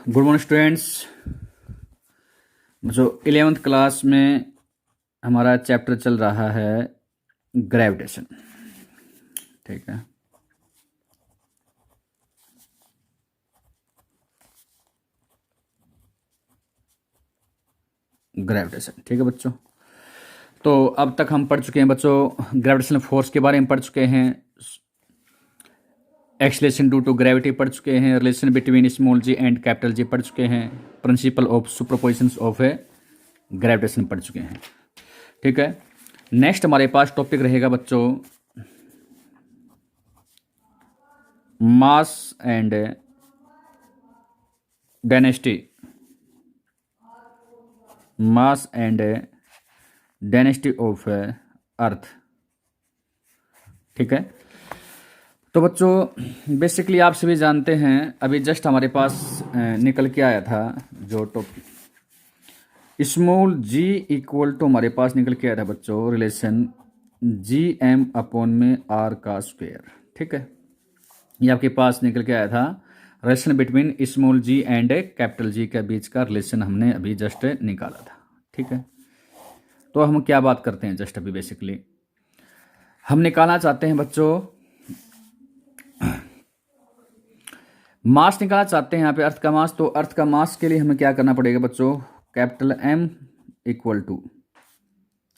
Good morning students. जो 11th class में हमारा चैप्टर चल रहा है ग्रेविटेशन। ठीक है, ग्रेविटेशन। ठीक है बच्चों, तो अब तक हम पढ़ चुके हैं बच्चों, ग्रेविटेशनल फोर्स के बारे में पढ़ चुके हैं, एक्सलेशन ड्यू टू ग्रेविटी पढ़ चुके हैं, relation between small g and capital G पढ़ चुके हैं, principle of superposition of a gravitation पढ़ चुके हैं। ठीक है, नेक्स्ट हमारे पास टॉपिक रहेगा बच्चों mass and density. Mass and density of earth. ठीक है, तो बच्चों बेसिकली आप सभी जानते हैं, अभी जस्ट हमारे पास निकल के आया था जो topic small g equal to, हमारे पास निकल के आया था बच्चों रिलेशन जी एम अपॉन में आर का स्क्वायर। ठीक है, ये आपके पास निकल के आया था relation between small g and capital G के बीच का रिलेशन हमने अभी जस्ट निकाला था। ठीक है, तो हम क्या बात करते हैं जस्ट अभी, बेसिकली हम निकालना चाहते हैं बच्चों मास निकालना चाहते हैं यहाँ पे अर्थ का मास। तो अर्थ का मास के लिए हमें क्या करना पड़ेगा बच्चों, कैपिटल एम इक्वल टू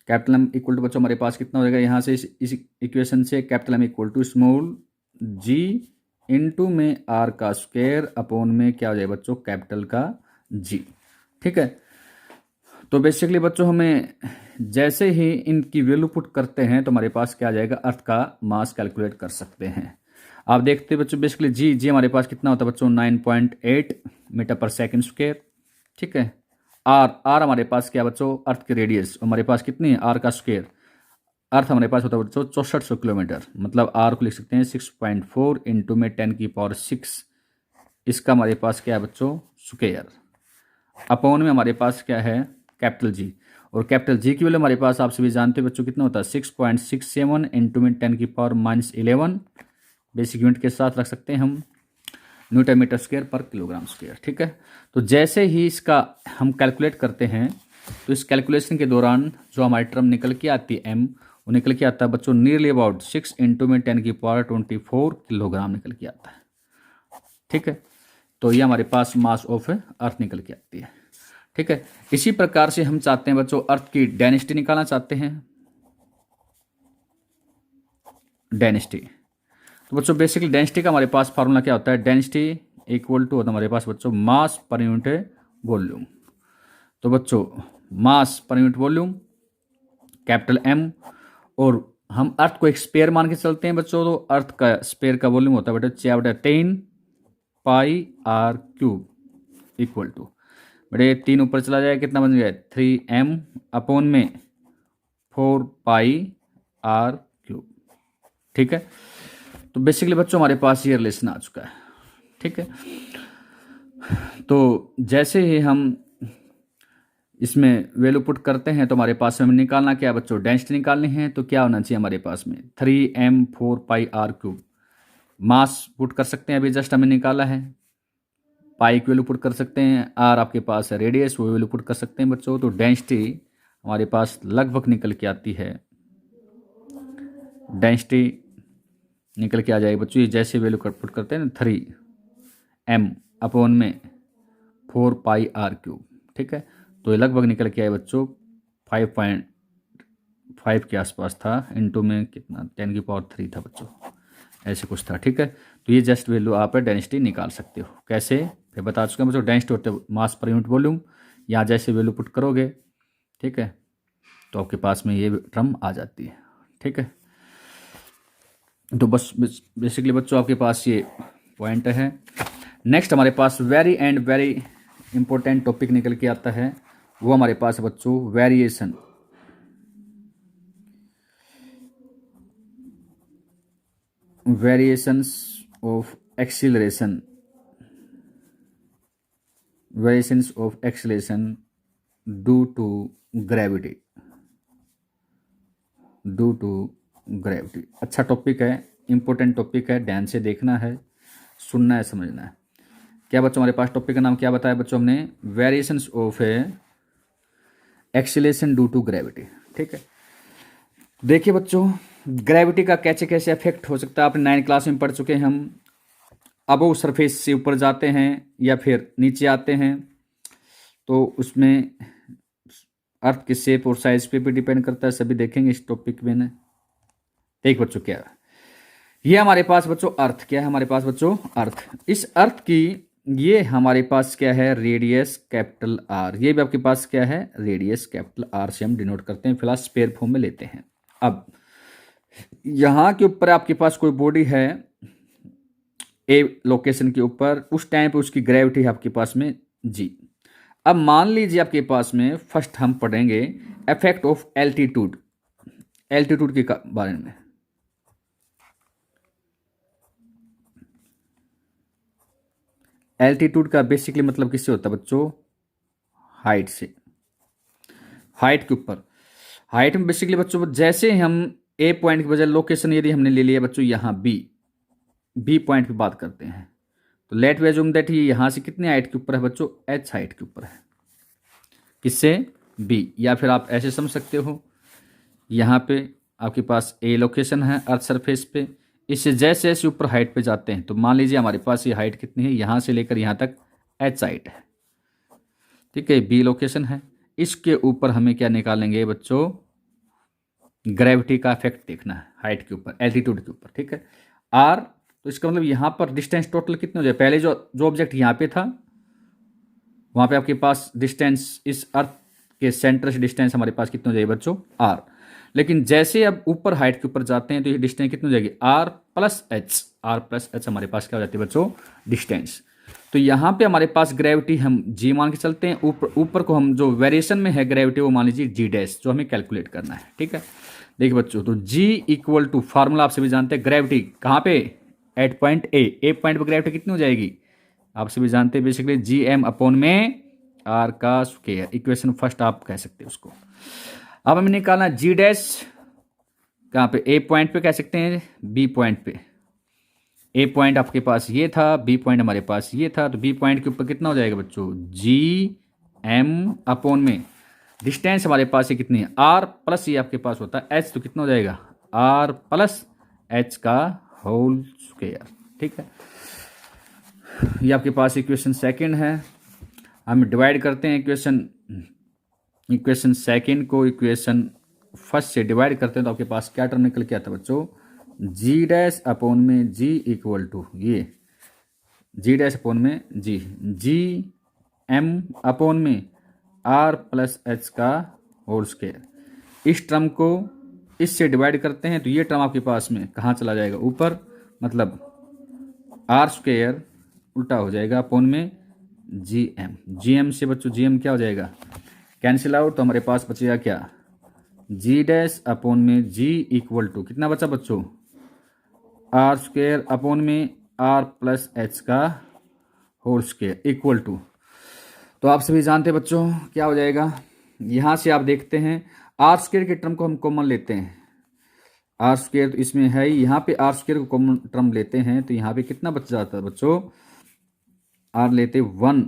बच्चों हमारे पास कितना हो जाएगा यहाँ से, इस इक्वेशन से capital M equal to small g into में आर का स्क्वायर अपॉन में क्या हो जाएगा बच्चों, कैपिटल का जी। ठीक है, तो बेसिकली बच्चों हमें जैसे ही इनकी वैल्यू पुट करते हैं तो हमारे पास क्या आ जाएगा, अर्थ का मास कैलकुलेट कर सकते हैं। आप देखते हैं बच्चों बेसिकली जी हमारे पास कितना होता है बच्चों, 9.8 मीटर पर सेकंड स्क्वायर। ठीक है, आर हमारे पास क्या बच्चों, अर्थ की रेडियस हमारे पास कितनी है, आर का स्क्वायर। अर्थ हमारे पास होता है बच्चों 6400 किलोमीटर, मतलब आर को लिख सकते हैं 6.4 इंटू में 10⁶। इसका हमारे पास क्या है बच्चों, स्क्वायर अपॉन में हमारे पास क्या है, कैपिटल जी। और कैपिटल जी की वैल्यू हमारे पास आप सभी जानते हैं बच्चों कितना होता है, 6.67 इंटू में 10⁻11 बेसिक यूनिट के साथ रख सकते हैं हम न्यूटन मीटर स्क्वायर पर किलोग्राम स्क्वायर। ठीक है, तो जैसे ही इसका हम कैलकुलेट करते हैं तो इस कैलकुलेशन के दौरान जो हमारी टर्म निकल के आती है एम, वो निकल के आता है बच्चों नियरली अबाउट 6 इंटू में 10⁻24 किलोग्राम निकल के आता है। ठीक है, तो ये हमारे पास मास ऑफ अर्थ निकल के आती है। ठीक है, इसी प्रकार से हम चाहते हैं बच्चों अर्थ की डेंसिटी निकालना चाहते हैं, डेंसिटी। तो बच्चों बेसिकली डेंसिटी का हमारे पास फार्मूला क्या होता है, डेंसिटी इक्वल टू होता है हमारे पास बच्चों मास पर यूनिट वॉल्यूम। तो बच्चों मास per unit volume capital M, और हम अर्थ को एक स्पेयर मान के चलते हैं बच्चों, तो अर्थ का स्पेयर का वॉल्यूम होता है बेटा 6/10 पाई आर क्यूब इक्वल टू, बेटे 3 ऊपर चला जाए कितना बन गया, 3m अपॉन में 4 पाई आर क्यूब। ठीक है, तो बेसिकली बच्चों हमारे पास ये रिलेशन आ चुका है। ठीक है, तो जैसे ही हम इसमें वैल्यू पुट करते हैं तो हमारे पास हमें निकालना क्या है बच्चों, डेंसिटी निकालनी है। तो क्या होना चाहिए हमारे पास में 3m 4 pi R cube. Mass put कर सकते हैं, अभी जस्ट हमें निकाला है, पाई की वैल्यू पुट कर सकते हैं, आर आपके पास है रेडियस, वो वैल्यू पुट कर सकते हैं बच्चों। तो डेंसिटी हमारे पास लगभग निकल के आती है, डेंसिटी निकल के आ जाएगी बच्चों, ये जैसे वैल्यू पुट करते हैं 3m अपॉन में 4 पाई आर क्यूब। ठीक है, तो ये लगभग निकल के आए बच्चों 5.5 के आसपास था, इंटू में कितना 10⁻3 था बच्चों, ऐसे कुछ था। ठीक है, तो ये जस्ट वैल्यू आप डेंसिटी निकाल सकते हो। कैसे, फिर बता चुके हैं बच्चों, डेंसिटी होते हैं मास पर यूनिट वॉल्यूम। यहाँ जैसे वैल्यू पुट करोगे, ठीक है, तो आपके पास में ये टर्म आ जाती है। ठीक है, तो बस बेसिकली बच्चों आपके पास ये पॉइंट है। नेक्स्ट हमारे पास वेरी इंपॉर्टेंट टॉपिक निकल के आता है, वो हमारे पास है बच्चों variations of acceleration, variations of acceleration due to gravity, अच्छा टॉपिक है, इंपॉर्टेंट टॉपिक है, ध्यान से देखना है, सुनना है, समझना है। क्या बच्चों हमारे पास टॉपिक का नाम क्या बताया बच्चों हमने, variations of a acceleration due to gravity. ठीक है, देखिए बच्चों ग्रेविटी का कैसे कैसे इफेक्ट हो सकता है आपने 9 क्लास में पढ़ चुके हैं हम। अबोव सरफेस से ऊपर जाते हैं या फिर नीचे आते हैं तो उसमें अर्थ के शेप और साइज पे भी डिपेंड करता है, सभी देखेंगे इस टॉपिक में। देख बच्चों क्या है, ये हमारे पास बच्चों अर्थ, क्या है हमारे पास बच्चों अर्थ। इस अर्थ की ये हमारे पास क्या है, रेडियस कैपिटल आर, ये भी आपके पास क्या है, रेडियस कैपिटल आर से हम डिनोट करते हैं, फिलहाल स्पेयर फॉर्म में लेते हैं। अब यहाँ के ऊपर आपके पास कोई बॉडी है ए लोकेशन के ऊपर, उस टाइम पे उसकी ग्रेविटी है आपके पास में जी। अब मान लीजिए आपके पास में फर्स्ट हम पढ़ेंगे इफेक्ट ऑफ एल्टीट्यूड, एल्टीट्यूड के बारे में। एल्टीट्यूड का बेसिकली मतलब किससे होता है बच्चों, हाइट से, हाइट के ऊपर। हाइट में बेसिकली बच्चों जैसे हम ए पॉइंट के बजाय लोकेशन यदि हमने ले लिया बच्चों यहाँ बी पॉइंट पे बात करते हैं तो लेट वी अज्यूम दैट ये यहाँ से कितने हाइट के ऊपर है बच्चों, एच हाइट के ऊपर है, किससे, बी। या फिर आप ऐसे समझ सकते हो यहाँ पे आपके पास ए लोकेशन है अर्थ सरफेस पे, इससे जैसे जैसे ऊपर हाइट पे जाते हैं तो मान लीजिए हमारे पास ये हाइट कितनी है, यहाँ से लेकर यहाँ तक एच हाइट है। ठीक है, बी लोकेशन है, इसके ऊपर हमें क्या निकालेंगे बच्चों, ग्रेविटी का इफेक्ट देखना है हाइट के ऊपर, एल्टीट्यूड के ऊपर। ठीक है, आर, तो इसका मतलब यहाँ पर डिस्टेंस टोटल कितने हो जाए, पहले जो ऑब्जेक्ट यहाँ पे था वहाँ पे आपके पास डिस्टेंस इस अर्थ के सेंटर से डिस्टेंस हमारे पास कितने हो जाएगी बच्चों, आर। लेकिन जैसे अब ऊपर हाइट के ऊपर जाते हैं तो ये डिस्टेंस कितनी हो जाएगी, R plus h, R plus h हमारे पास क्या हो जाती है बच्चों, डिस्टेंस। तो यहाँ पे हमारे पास ग्रेविटी हम जी मान के चलते हैं, ऊपर को हम जो वेरिएशन में है ग्रेविटी वो मान लीजिए जी डैश, जो हमें कैलकुलेट करना है। ठीक है, देखिए बच्चों तो जी इक्वल टू, फार्मूला आपसे भी जानते हैं, ग्रेविटी कहाँ पे, एट पॉइंट ए पॉइंट पर ग्रेविटी कितनी हो जाएगी आपसे भी जानते हैं, बेसिकली जी एम अपॉन में आर का स्क्वायर, इक्वेशन फर्स्ट आप कह सकते हैं उसको। अब हमें निकालना जी डैश कहाँ पे, ए पॉइंट पे कह सकते हैं, बी पॉइंट पे। ए पॉइंट आपके पास ये था, बी पॉइंट हमारे पास ये था, तो बी पॉइंट के ऊपर कितना हो जाएगा बच्चों, जी एम अपॉन में डिस्टेंस हमारे पास ये कितनी है, आर प्लस ये आपके पास होता है एच, तो कितना हो जाएगा, आर प्लस एच का होल स्क्वायर। ठीक है, ये आपके पास इक्वेशन सेकंड है। हम डिवाइड करते हैं इक्वेशन सेकंड को इक्वेशन फर्स्ट से डिवाइड करते हैं तो आपके पास क्या टर्म निकल के आता है बच्चों, जी डैश अपॉन में जी इक्वल टू, ये जी डैश अपॉन में जी एम अपॉन में आर प्लस एच का होल स्क्वायर। इस टर्म को इससे डिवाइड करते हैं तो ये टर्म आपके पास में कहाँ चला जाएगा, ऊपर, मतलब आर स्क्वायर उल्टा हो जाएगा अपॉन में जी एम से बच्चों जी एम क्या हो जाएगा, कैंसिल आउट, तो हमारे पास बचेगा क्या, जी डैश अपॉन में जी इक्वल टू कितना बचा बच्चों, आर स्क्वायर अपॉन में आर प्लस एच का होल स्क्वायर इक्वल टू, तो आप सभी जानते हैं बच्चों क्या हो जाएगा, यहाँ से आप देखते हैं आर स्क्वायर के टर्म को हम कॉमन लेते हैं, आर स्क्वायर तो इसमें है ही, यहाँ पे आर स्क्वायर को कॉमन टर्म लेते हैं तो यहाँ पे कितना बच जाता है बच्चों, आर लेते 1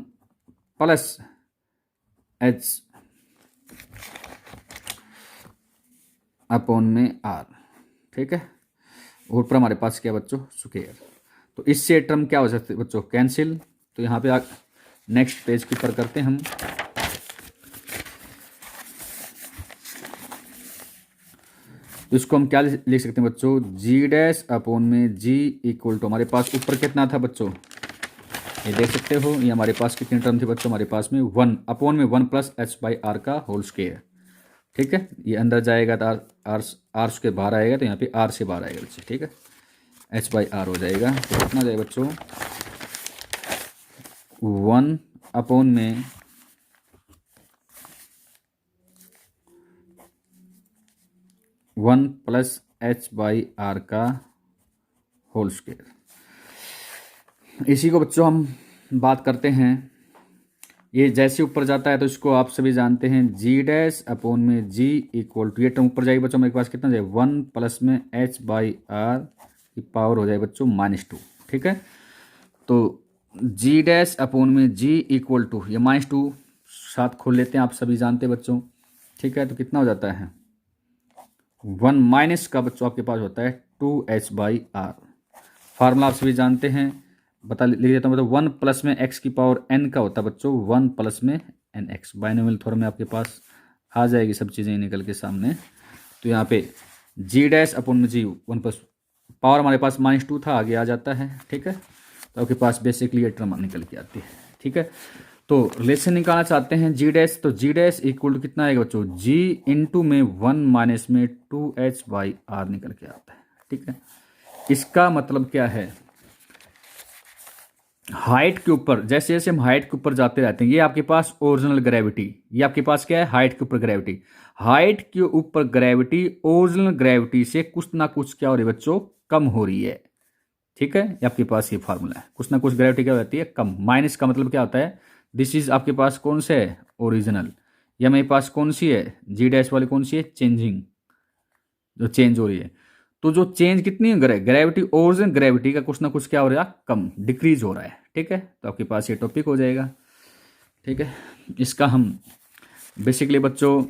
प्लस एच अपॉन में आर। ठीक है, ऊपर हमारे पास क्या बच्चों, स्क्वायर, तो इससे टर्म क्या हो सकते बच्चों, कैंसिल। तो यहाँ पे नेक्स्ट पेज के ऊपर करते हैं हम, तो इसको हम क्या लिख सकते हैं बच्चों, जी डैश अपॉन में जी इक्वल टू, हमारे पास ऊपर कितना था बच्चों, ये देख सकते हो, ये हमारे पास कितनी टर्म थी बच्चों, हमारे पास में 1 अपॉन में 1 प्लस एच बाई आर का होल स्क्वायर। ठीक है, ये अंदर जाएगा तो आर के बाहर आएगा, तो यहाँ पे आर से बाहर आएगा बच्चे। ठीक है, एच बाई आर हो जाएगा, तो कितना जाएगा बच्चों, 1 अपॉन में 1 प्लस एच बाई आर का होल स्क्वायर। इसी को बच्चों हम बात करते हैं, ये जैसे ऊपर जाता है तो इसको आप सभी जानते हैं, जी डैश अपॉन में जी इक्वल टू, ये टर्म ऊपर जाएगी बच्चों, मेरे पास कितना जाएगा, 1 प्लस में एच बाई आर की पावर हो जाए बच्चों -2। ठीक है, तो जी डैश अपोन में जी इक्वल टू, ये -2 साथ खोल लेते हैं, आप सभी जानते हैं बच्चों, ठीक है। तो कितना हो जाता है 1 माइनस का बच्चों आपके पास होता है 2h/r। फार्मूला आप सभी जानते हैं, लिख देता हूँ। मतलब 1 प्लस में x की पावर n का होता है बच्चों 1 प्लस में nx। बाइनोमियल थ्योरम में आपके पास आ जाएगी सब चीज़ें निकल के सामने। तो यहाँ पे जी डैश अपन में जी 1 प्लस पावर हमारे पास -2 था, आगे आ जाता है, ठीक है। तो आपके पास बेसिकली ये टर्म निकल के आती है, ठीक है। तो रिलेशन निकालना चाहते हैं जी डैश, तो जी डैश इक्वल टू कितना आएगा बच्चों, जी इंटू में 1 माइनस में 2h/r निकल के आता है, ठीक है। इसका मतलब क्या है, हाइट के ऊपर जैसे जैसे हम हाइट के ऊपर जाते रहते हैं, ये आपके पास ओरिजिनल ग्रेविटी, ये आपके पास क्या है हाइट के ऊपर ग्रेविटी। हाइट के ऊपर ग्रेविटी ओरिजिनल ग्रेविटी से कुछ ना कुछ क्या हो रही है बच्चों, कम हो रही है, ठीक है। ये आपके पास ये फार्मूला है, कुछ ना कुछ ग्रेविटी क्या होती है, कम। माइनस का मतलब क्या होता है, दिस इज आपके पास कौन से है, ओरिजिनल। या मेरे पास कौन सी है, जी डैश वाली कौन सी है, चेंजिंग, जो चेंज हो रही है। तो जो चेंज कितनी है, ग्रेविटी ओरिजिनल ग्रेविटी का कुछ ना कुछ क्या हो रहा है, कम, डिक्रीज हो रहा है, ठीक है। तो आपके पास ये टॉपिक हो जाएगा, ठीक है। इसका हम बेसिकली बच्चों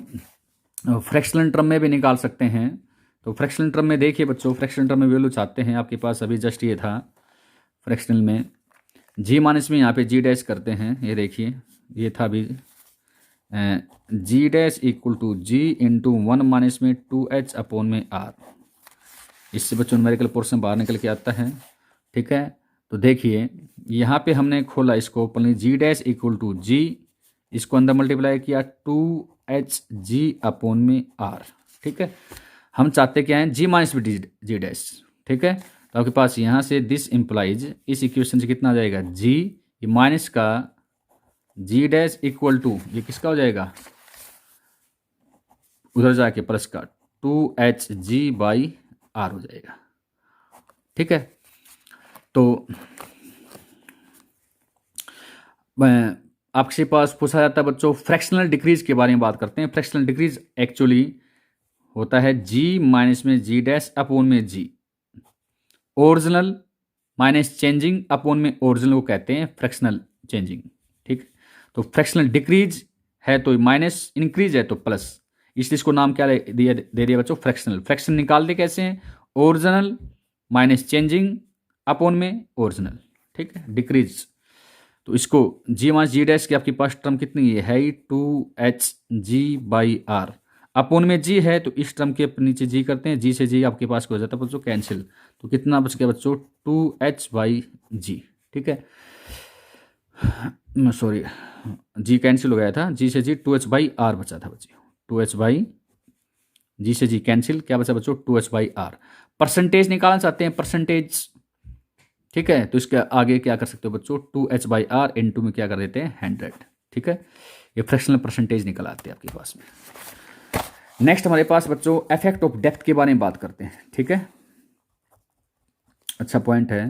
फ्रैक्शनल टर्म में भी निकाल सकते हैं। तो फ्रैक्शनल टर्म में देखिए बच्चों, फ्रैक्शनल टर्म में वैल्यू चाहते हैं, आपके पास अभी जस्ट ये था फ्रैक्शनल में जी माइनस में, यहाँ पे जी डैश करते हैं, ये देखिए ये था अभी g dash equal to g into 1 minus में 2h/r। इससे बच्चों न्यूमेरिकल पोर्शन बाहर निकल के आता है, ठीक है। तो देखिए यहाँ पे हमने खोला इसको, पहले जी डैश इक्वल टू जी, इसको अंदर मल्टीप्लाई किया 2h/r, ठीक है। हम चाहते क्या है, जी माइनस में जी डैश, ठीक है। तो आपके पास यहाँ से दिस इम्प्लाइज, इस इक्वेशन से कितना आ जाएगा, जी माइनस का जी डैश इक्वल टू, ये किसका हो जाएगा, उधर जाके प्लस का 2h/r हो जाएगा, ठीक है। तो आपके पास पूछा जाता है बच्चों फ्रैक्शनल डिक्रीज के बारे में बात करते हैं। फ्रैक्शनल डिक्रीज एक्चुअली होता है जी माइनस में जी डैश अपोन में जी, ओरिजिनल माइनस चेंजिंग अपोन में ओरिजिनल को कहते हैं फ्रैक्शनल चेंजिंग, ठीक। तो फ्रैक्शनल डिक्रीज है तो माइनस, इंक्रीज है तो प्लस, इसलिए इसको नाम क्या दे दिया बच्चों, फ्रैक्शनल। फ्रैक्शन निकालते कैसे हैं, ओरिजिनल माइनस चेंजिंग अपोन में ओरिजिनल, ठीक है, डिक्रीज। तो इसको जी माइनस जी डैश की आपके पास टर्म कितनी है 2h/g/r, अपोन में जी है तो इस टर्म के नीचे जी करते हैं, जी से जी आपके पास हो जाता है बच्चों कैंसिल। तो कितना बच गया बच्चों 2h/g, ठीक है। सॉरी जी कैंसिल हो गया था, जी से जी 2h/r बचा था बच्चों, 2h/g से जी कैंसिल, क्या बचा बच्चों 2h/r। परसेंटेज निकालना चाहते हैं, परसेंटेज, ठीक है। तो इसके आगे क्या कर सकते हो बच्चों 2h/r इंटू में क्या कर देते हैं 100, ठीक है। ये फ्रैक्शनल परसेंटेज निकल आते हैं आपके पास में। नेक्स्ट हमारे पास बच्चों इफेक्ट ऑफ डेप्थ के बारे में बात करते हैं, ठीक है। अच्छा पॉइंट है।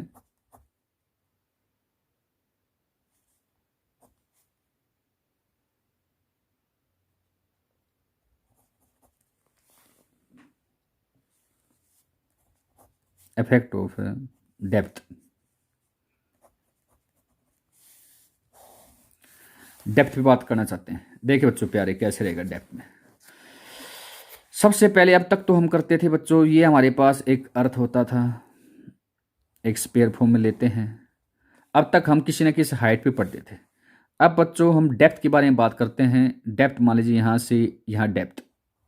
इफेक्ट ऑफ डेप्थ, डेप्थ पे बात करना चाहते हैं। देखिए बच्चों प्यारे कैसे रहेगा डेप्थ में। सबसे पहले अब तक तो हम करते थे बच्चों, ये हमारे पास एक अर्थ होता था, एक स्पेयर फॉर्म में लेते हैं। अब तक हम किसी न किसी हाइट पे पढ़ते थे। अब बच्चों हम डेप्थ के बारे में बात करते हैं। डेप्थ मान लीजिए यहाँ से यहाँ डेप्थ,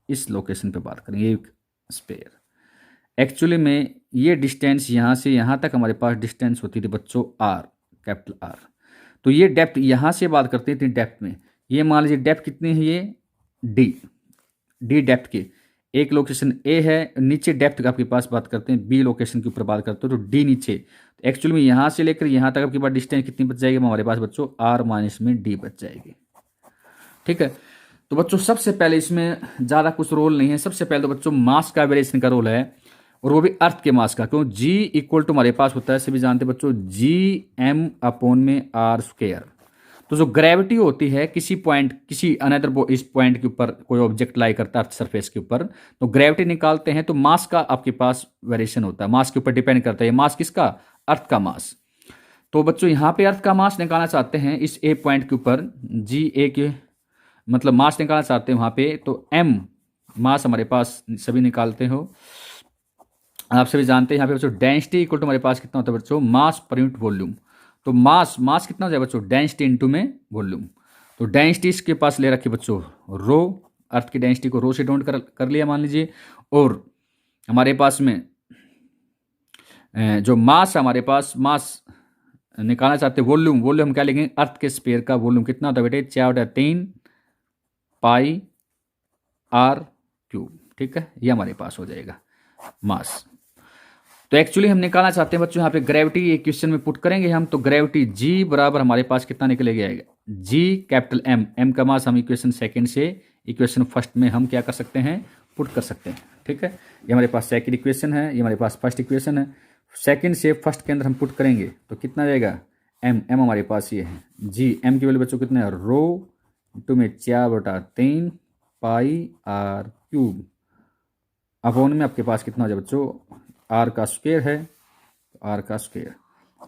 इस लोकेशन पे बात करेंगे, एक स्पेयर। एक्चुअली में ये डिस्टेंस यहाँ से यहाँ तक हमारे पास डिस्टेंस होती थी बच्चों आर, कैपिटल आर। तो ये डेप्थ यहाँ से बात करते थे डेप्थ में, ये मान लीजिए डेप्थ कितनी है, ये डी डेप्थ की एक लोकेशन ए है, नीचे डेप्थ का आपके पास बात करते हैं बी लोकेशन के ऊपर बात करते हो तो डी नीचे। तो एक्चुअली में यहाँ से लेकर यहाँ तक आपके पास डिस्टेंस कितनी बच जाएगी हमारे पास बच्चों, आर माइनस में डी बच जाएगी, ठीक है। तो बच्चों सबसे पहले इसमें ज़्यादा कुछ रोल नहीं है, सबसे पहले तो बच्चों मास का वेरिएशन का रोल है, और वो भी अर्थ के मास का। क्यों, जी इक्वल टू हमारे पास होता है सभी जानते हैं बच्चों Gm/r²। तो जो ग्रेविटी होती है किसी पॉइंट, किसी अनदर इस पॉइंट के ऊपर कोई ऑब्जेक्ट लाई करता है अर्थ सरफेस के ऊपर, तो ग्रेविटी निकालते हैं तो मास का आपके पास वेरिएशन होता है, मास के ऊपर डिपेंड करता है। ये मास किसका, अर्थ का मास। तो बच्चों यहाँ पे अर्थ का मास निकालना चाहते हैं इस ए पॉइंट के ऊपर, जी ए के मतलब मास निकालना चाहते हैं वहाँ पे, तो एम मास हमारे पास सभी निकालते हो, आप सभी जानते हैं यहाँ पे बच्चों डेंसिटी इक्वल टू हमारे पास कितना होता है बच्चों, मास पर यूनिट वॉल्यूम। तो मास मास कितना हो जाएगा बच्चों, डेंसिटी इनटू में वॉल्यूम। तो डेंसिटी इसके पास ले रखी बच्चों रो, अर्थ की डेंसिटी को रो से डिनोट कर लिया मान लीजिए, और हमारे पास में जो मास हमारे पास मास निकालना चाहते हैं वॉल्यूम, वॉल्यूम हम क्या लेंगे, अर्थ के स्पेयर का वॉल्यूम कितना होता है बेटे, 4/3 पाई आर क्यूब। ठीक है, ये हमारे पास हो जाएगा मास। तो एक्चुअली हम निकालना चाहते हैं बच्चों यहाँ पे ग्रेविटी, एक क्वेश्चन में पुट करेंगे हम, तो ग्रेविटी जी बराबर हमारे पास कितना निकलेगा, जी कैपिटल एम, एम का मास हम इक्वेशन सेकंड से इक्वेशन फर्स्ट में हम क्या कर सकते हैं, पुट कर सकते हैं। ठीक है, ये हमारे पास सेकंड इक्वेशन है, ये हमारे पास फर्स्ट इक्वेशन है, सेकंड से फर्स्ट के अंदर हम पुट करेंगे तो कितना जाएगा, एम, एम हमारे पास ये है जी, एम की वैल्यू बच्चों कितना है, रो इंटू में 4/3 पाई आर क्यूब, अपॉन में आपके पास कितना हो जाए बच्चों, आर का स्क्वायर है, आर का स्क्वायर,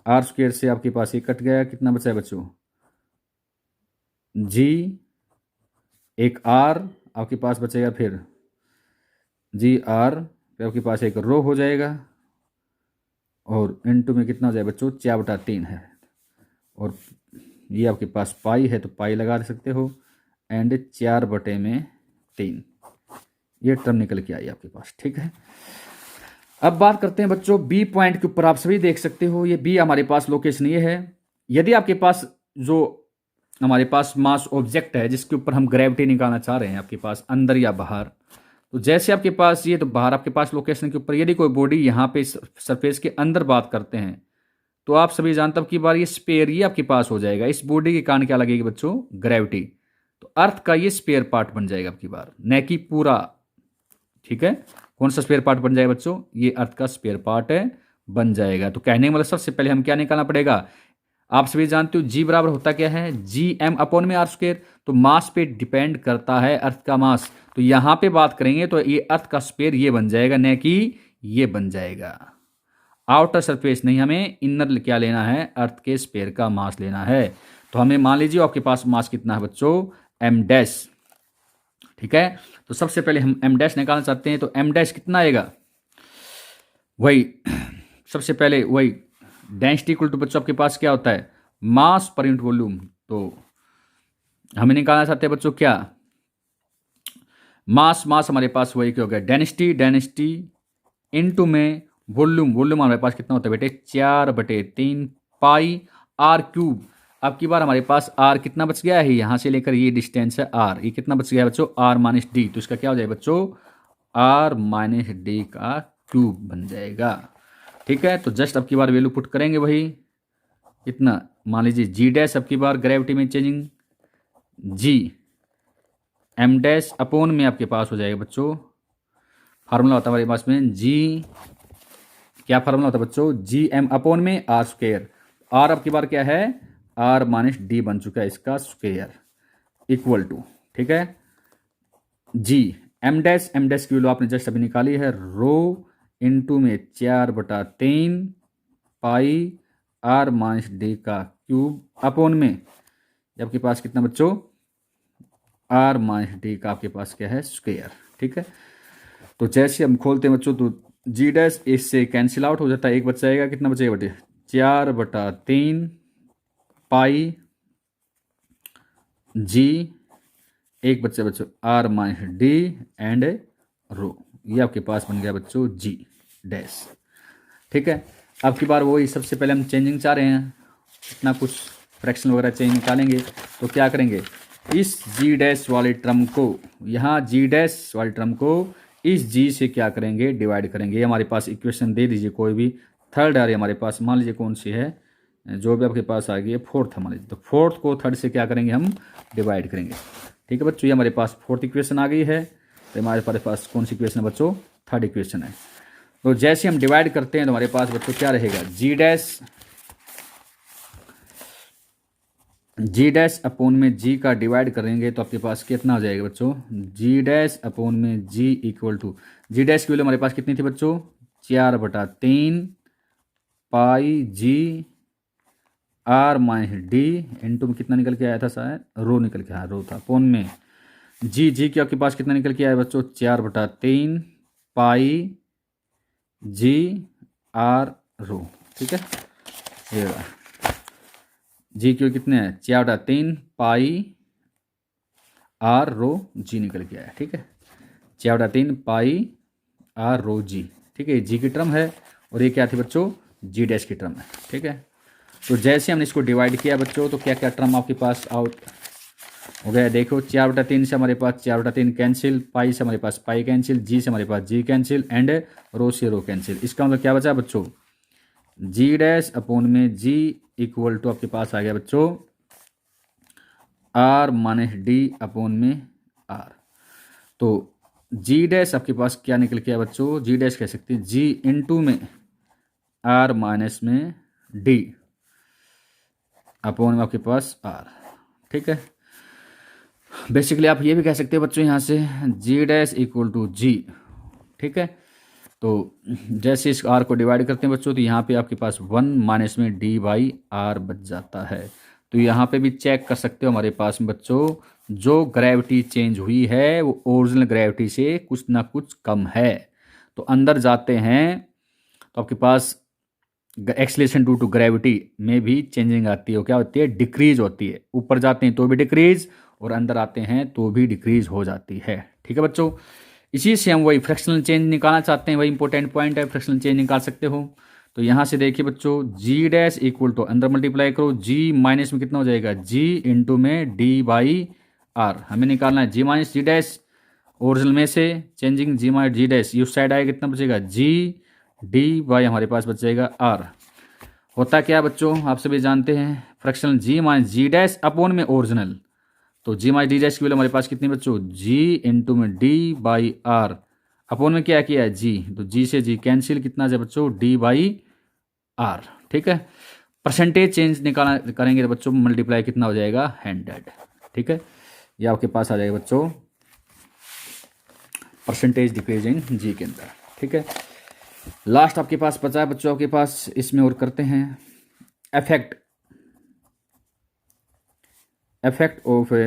आर स्क्वायर से आपके पास ये कट गया, कितना बचा है बच्चों, जी एक आर आपके पास बचेगा, फिर जी आर फिर आपके पास एक रो हो जाएगा, और इनटू में कितना हो जाएगा बच्चों, 4/3 है, और ये आपके पास पाई है तो पाई लगा सकते हो, एंड 4/3 ये टर्म निकल के आई आपके पास। ठीक है, अब बात करते हैं बच्चों बी पॉइंट के ऊपर, आप सभी देख सकते हो ये बी हमारे पास लोकेशन ये है। यदि आपके पास जो हमारे पास मास ऑब्जेक्ट है जिसके ऊपर हम ग्रेविटी निकालना चाह रहे हैं, आपके पास अंदर या बाहर, तो जैसे आपके पास ये, तो बाहर आपके पास लोकेशन के ऊपर यदि कोई बॉडी यहाँ पे सरफेस के अंदर बात करते हैं, तो आप सभी जानते हो कि बार ये स्पेयर ये आपके पास हो जाएगा, इस बॉडी के कारण क्या लगेगी बच्चों, ग्रेविटी, तो अर्थ का ये स्पेयर पार्ट बन जाएगा आपकी बार, न कि पूरा। ठीक है, कौन सा स्पेयर पार्ट बन जाएगा बच्चों, ये अर्थ का स्पेयर पार्ट है बन जाएगा। तो कहने का मतलब सबसे पहले हम क्या निकालना पड़ेगा, आप सभी जानते हो जी बराबर होता क्या है, जी एम अपॉन में आर स्क्वायर, तो मास पे डिपेंड करता है अर्थ का मास, तो यहां पे बात करेंगे तो ये अर्थ का स्पेयर ये बन जाएगा, न कि ये बन जाएगा। आउटर सरफेस नहीं, हमें इनर क्या लेना है, अर्थ के स्पेयर का मास लेना है। तो हमें मान लीजिए आपके पास मास कितना है बच्चों, एम डैश। ठीक है, तो सबसे पहले हम एम डैश निकालना चाहते हैं, तो एम डैश कितना आएगा, वही सबसे पहले वही डेंसिटी इक्वल टू बच्चों आपके पास क्या होता है, मास पर यूनिट वॉल्यूम। तो हमें निकालना चाहते हैं बच्चों क्या, मास मास हमारे पास वही क्या हो गया, डेंसिटी डेंसिटी इनटू में वॉल्यूम, वॉल्यूम हमारे पास कितना होता है बेटे, 4/3 पाई आर क्यूब। अब की बार हमारे पास आर कितना बच गया है, यहां से लेकर ये डिस्टेंस है आर, ये कितना बच गया है बच्चों, आर माइनस डी, तो इसका क्या हो जाएगा बच्चों, आर माइनस डी का क्यूब बन जाएगा। ठीक है, तो जस्ट अब की बार वैल्यू पुट करेंगे वही इतना, मान लीजिए जी डैश अब की बार ग्रेविटी में changing, G M dash upon में आपके पास हो जाएगा बच्चों, फार्मूला होता है हमारे पास में जी, क्या फार्मूला होता है बच्चों, जी एम अपॉन में आर स्क्वायर, आर अब की बार क्या है, आर माइनस डी बन चुका है इसका स्क्वायर, इक्वल टू, ठीक है, जी एम डैश की वैल्यू आपने जस्ट अभी निकाली है, रो इनटू में 4/3 पाई आर माइनस डी का क्यूब अपॉन में आपके पास कितना बच्चों, आर माइनस डी का आपके पास क्या है, स्क्वायर। ठीक है, तो जैसे हम खोलते हैं बच्चों तो जी डैश इससे कैंसिल आउट हो जाता है, एक बच जाएगा, कितना बचेगा बेटे, 4/3 पाई जी, एक बच्चे बच्चों आर माइनस डी एंड रो, ये आपके पास बन गया बच्चों जी डैश। ठीक है, अब की बार वही सबसे पहले हम चेंजिंग चाह रहे हैं, इतना कुछ फ्रैक्शन वगैरह चेंज निकालेंगे, तो क्या करेंगे, इस जी डैश वाले टर्म को, यहाँ जी डैश वाले टर्म को इस जी से क्या करेंगे, डिवाइड करेंगे। ये हमारे पास इक्वेशन दे दीजिए कोई भी, थर्ड आ रही है हमारे पास, मान लीजिए कौन सी है, जो भी आपके पास आ गई है फोर्थ मान लीजिए, तो फोर्थ को थर्ड से क्या करेंगे, हम डिवाइड करेंगे। ठीक है बच्चों, ये हमारे पास फोर्थ इक्वेशन आ गई है, तो हमारे पास कौन सी इक्वेशन है बच्चों, थर्ड इक्वेशन है। तो जैसे हम डिवाइड करते हैं तो हमारे पास बच्चों क्या रहेगा, जी डैश अपॉन में जी का डिवाइड करेंगे तो आपके पास कितना आ जाएगा बच्चों, जी डैश अपॉन में जी इक्वल टू, जी डैश की वैल्यू हमारे पास कितनी थी बच्चों, 4/3 पाई जी आर माइनस डी इंटू में कितना निकल के आया था शायद, रो निकल के आया, रो था, अपोन में जी के आपके पास कितना निकल के आया बच्चों, 4/3 पाई जी आर रो। ठीक है, ये जी क्यू कितने हैं, 4/3 पाई आर रो जी निकल के आया। ठीक है, 4/3 पाई आर रो जी। ठीक है, जी की टर्म है और ये क्या थी बच्चों, जी डैश की टर्म है। ठीक है, तो जैसे हमने इसको डिवाइड किया बच्चों तो क्या क्या टर्म आपके पास आउट हो गया, देखो 4/3 से हमारे पास 4/3 कैंसिल, पाई से हमारे पास पाई कैंसिल, जी से हमारे पास जी कैंसिल, एंड रो से रो कैंसिल। इसका मतलब क्या बचा बच्चों, जी डैश अपोन में जी इक्वल टू आपके पास आ गया बच्चों आर माइनस डी अपोन में आर। तो जी डैश आपके पास क्या निकल के आया बच्चों, जी डैश कह सकते हैं जी इंटू में आर माइनस में डी अपोन में आपके पास आर। ठीक है, बेसिकली आप ये भी कह सकते हैं बच्चों यहाँ से जी डैश इक्वल टू जी। ठीक है, तो जैसे इस आर को डिवाइड करते हैं बच्चों तो यहाँ पे आपके पास 1 माइनस में डी बाई आर बच जाता है। तो यहाँ पे भी चेक कर सकते हो हमारे पास में बच्चों जो ग्रेविटी चेंज हुई है वो ओरिजिनल ग्रेविटी से कुछ ना कुछ कम है। तो अंदर जाते हैं तो आपके पास एक्सीलरेशन ड्यू टू ग्रेविटी में भी चेंजिंग आती है, क्या होती है, डिक्रीज होती है। ऊपर जाते हैं तो भी डिक्रीज और अंदर आते हैं तो भी डिक्रीज हो जाती है। ठीक है बच्चों, इसी से हम वही फ्रैक्शनल चेंज निकालना चाहते हैं, वही इंपॉर्टेंट पॉइंट है, फ्रैक्शनल चेंज निकाल सकते हो। तो यहाँ से देखिए बच्चों जी डैश इक्वल टू अंदर मल्टीप्लाई करो जी माइनस में कितना हो जाएगा, जी इंटू में डी बाई आर। हमें निकालना है जी माइनस जी डैश ओरिजिनल में से चेंजिंग जी माइनस जी डैश, इस साइड आएगा कितना बचेगा, जी डी बाई हमारे पास बच जाएगा आर। होता क्या बच्चों आप सभी जानते हैं, फ्रैक्शनल जी माइनस जी डैश अपोन में ओरिजिनल। तो जी माइनस डी डैश की वैल्यू हमारे पास कितनी बच्चों, जी इंटू में डी बाई आर अपोन में क्या किया है जी, तो जी से जी कैंसिल, कितना है बच्चों डी बाई आर। ठीक है, परसेंटेज चेंज निकालना करेंगे तो बच्चों मल्टीप्लाई कितना हो जाएगा 100। ठीक है, ये आपके पास आ जाएगा बच्चों परसेंटेज डिक्रीज इन जी के अंदर। ठीक है, लास्ट आपके पास बचा है बच्चों आपके पास, इसमें और करते हैं effect of a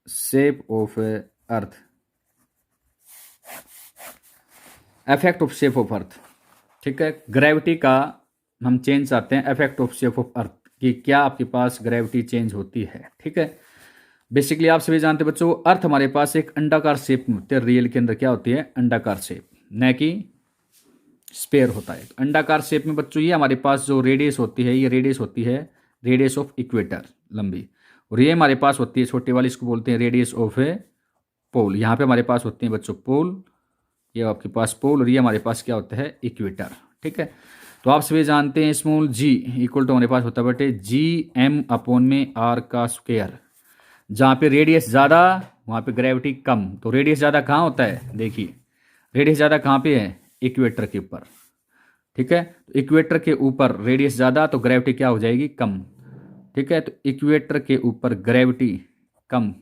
shape of a earth, effect of shape of earth। ठीक है, ग्रेविटी का हम चेंज चाहते हैं, effect of shape of earth कि क्या आपके पास ग्रेविटी चेंज होती है। ठीक है, बेसिकली आप सभी जानते हैं बच्चों अर्थ हमारे पास एक अंडाकार शेप में होती है, रियल के अंदर क्या होती है, अंडाकार शेप, न कि स्पेयर होता है। अंडाकार शेप में बच्चों ये हमारे पास जो रेडियस होती है, ये रेडियस होती है रेडियस ऑफ इक्वेटर लंबी, और ये हमारे पास होती है छोटे वाली, इसको बोलते हैं रेडियस ऑफ ए पोल। यहाँ पे हमारे पास होते हैं बच्चों पोल, ये आपके पास पोल, और ये हमारे पास क्या होता है, इक्वेटर। ठीक है, तो आप सभी जानते हैं स्मॉल जी इक्वल टू हमारे पास होता है बेटे जी एम अपोन में आर का स्क्वायर। जहाँ पे रेडियस ज़्यादा वहाँ पे ग्रेविटी कम। तो रेडियस ज़्यादा कहाँ होता है, देखिए रेडियस ज़्यादा कहाँ पे है, इक्वेटर के ऊपर। ठीक है, तो इक्वेटर के ऊपर रेडियस ज़्यादा तो ग्रेविटी क्या हो जाएगी, कम। ठीक है, तो इक्वेटर के ऊपर ग्रेविटी कम,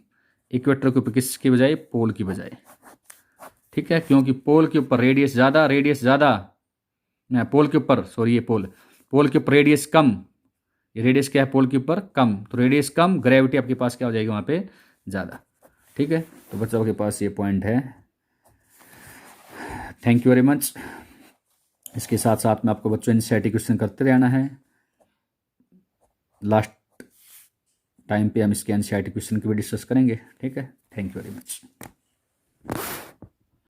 इक्वेटर के ऊपर किसकी बजाय, पोल की बजाय। ठीक है, क्योंकि पोल के ऊपर रेडियस ज़्यादा, पोल के ऊपर सॉरी ये पोल के ऊपर रेडियस कम, ये रेडियस क्या है पोल के ऊपर, कम। तो रेडियस कम, ग्रेविटी आपके पास क्या हो जाएगी वहाँ पे ज़्यादा। ठीक है, तो बच्चों के पास ये पॉइंट है। Thank you very much. इसके साथ साथ में आपको बच्चों एनसीईआरटी क्वेश्चन करते रहना है। लास्ट टाइम पे हम इसके एनसीईआरटी क्वेश्चन की भी डिस्कस करेंगे। ठीक है, थैंक यू वेरी मच।